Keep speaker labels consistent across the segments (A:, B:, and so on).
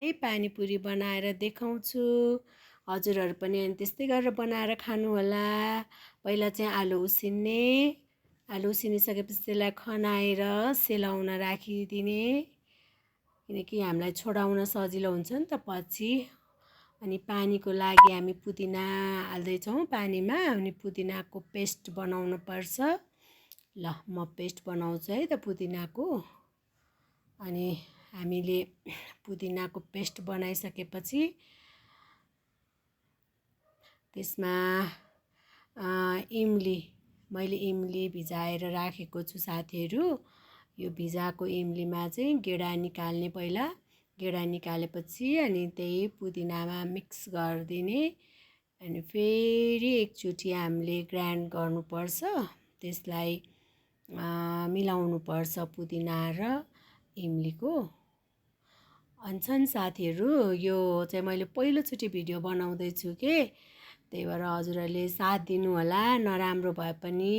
A: पानीपुरी बनाएर देखाउँछु। हजुरहरू पनि त्यस्तै गरेर बनाएर खानु होला। पहिला चाहिँ आलु उसिनिसकेपछि त्यसलाई खनाएर सेलाउन राखिदिने, किनकि हामीलाई छोडाउन सजिलो हुन्छ नि त पछि। अनि पानीको लागि हामी पुदिना हाल्दैछौँ पानीमा। अनि पुदिनाको पेस्ट बनाउनु पर्छ। ल म पेस्ट बनाउँछु है त पुदिनाको। अनि हामीले पुदिनाको पेस्ट बनाइसकेपछि त्यसमा मैले इमली भिजाएर राखेको छु साथीहरू। यो भिजाएको इमलीमा चाहिँ गेडा निकाल्ने, पहिला गेडा निकालेपछि अनि त्यही पुदिनामा मिक्स गरिदिने। अनि फेरि एकचोटि हामीले ग्राइन्ड गर्नुपर्छ, त्यसलाई मिलाउनु पर्छ पुदिना र इमलीको। अनि साथीहरू, यो चाहिँ मैले पहिलोचोटि भिडियो बनाउँदैछु के, त्यही भएर हजुरहरूले साथ दिनु होला। नराम्रो भए पनि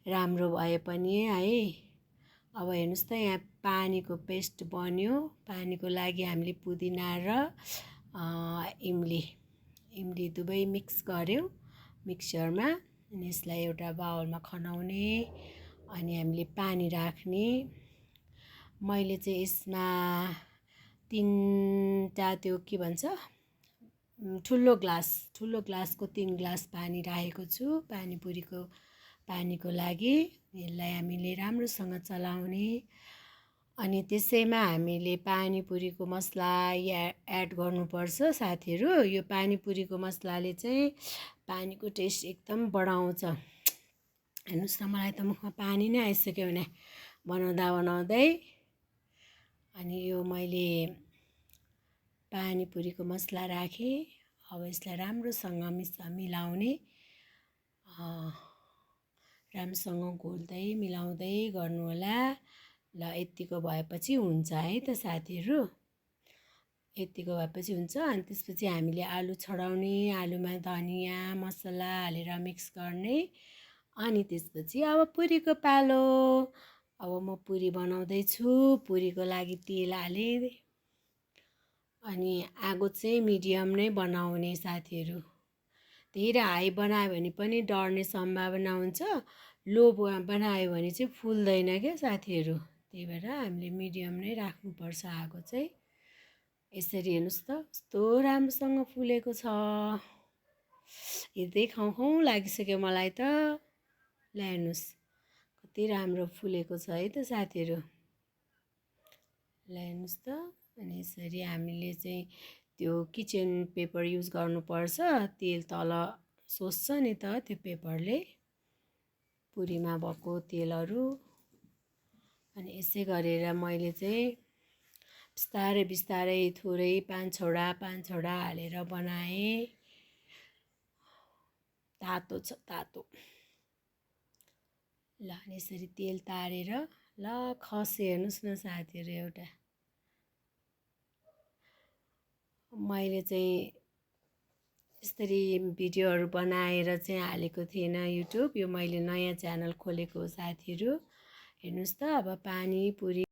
A: राम्रो भए पनि है। अब हेर्नुहोस् त, यहाँ पानीको पेस्ट बन्यो। पानीको लागि हामीले पुदिना र इमली दुवै मिक्स गऱ्यौँ मिक्सचरमा। अनि यसलाई एउटा बाउलमा खनाउने, अनि हामीले पानी राख्ने। मैले चाहिँ यसमा 3टा त्यो के भन्छ ठुलो ग्लासको 3 ग्लास पानी राखेको छु पानीको लागि। यसलाई हामीले राम्रोसँग चलाउने। अनि त्यसैमा हामीले पानीपुरीको मसला एड गर्नुपर्छ साथीहरू। यो पानीपुरीको मसलाले चाहिँ पानीको टेस्ट एकदम बढाउँछ। हेर्नुहोस् न, मलाई त मुखमा पानी नै आइसक्यो भने बनाउँदै। अनि यो मैले पानीपुरीको मसला राखेँ। अब यसलाई राम्रोसँग मिलाउने, राम्रोसँग घोल्दै मिलाउँदै गर्नु होला। ल यतिको भएपछि हुन्छ है त साथीहरू, यतिको भएपछि हुन्छ। अनि त्यसपछि हामीले आलु छडाउने, आलुमा धनियाँ मसला हालेर मिक्स गर्ने। अनि त्यसपछि अब पुरीको पालो। अब म पुरी बनाउँदैछु। पुरीको लागि तेल हालेँ। अनि आगो चाहिँ मिडियम नै बनाउने साथीहरू। धेरै हाई बनायो भने पनि डढ्ने सम्भावना हुन्छ, लो बनायो भने चाहिँ फुल्दैन क्या साथीहरू। त्यही भएर हामीले मिडियम नै राख्नुपर्छ आगो चाहिँ। यसरी हेर्नुहोस् त, कस्तो राम्रोसँग फुलेको छ। हेर्दै खाउँ लागिसक्यो मलाई त। ल हेर्नुहोस् कति राम्रो फुलेको छ है त साथीहरू। ल हेर्नुहोस् त। अनि यसरी हामीले चाहिँ त्यो किचन पेपर युज गर्नुपर्छ। तेल तल सोस्छ नि त त्यो पेपरले, पुरीमा भएको तेलहरू। अनि यसै गरेर मैले चाहिँ बिस्तारै थोरै 5-6वटा हालेर बनाएँ। तातो छ तातो। ल यसरी तेल तारेर ल खस्यो। हेर्नुहोस् न साथीहरू, एउटा मैले चाहिँ यसरी भिडियोहरू बनाएर चाहिँ हालेको थिएन युट्युब। यो मैले नयाँ च्यानल खोलेको साथीहरू। हेर्नुहोस् त, अब पानीपुरी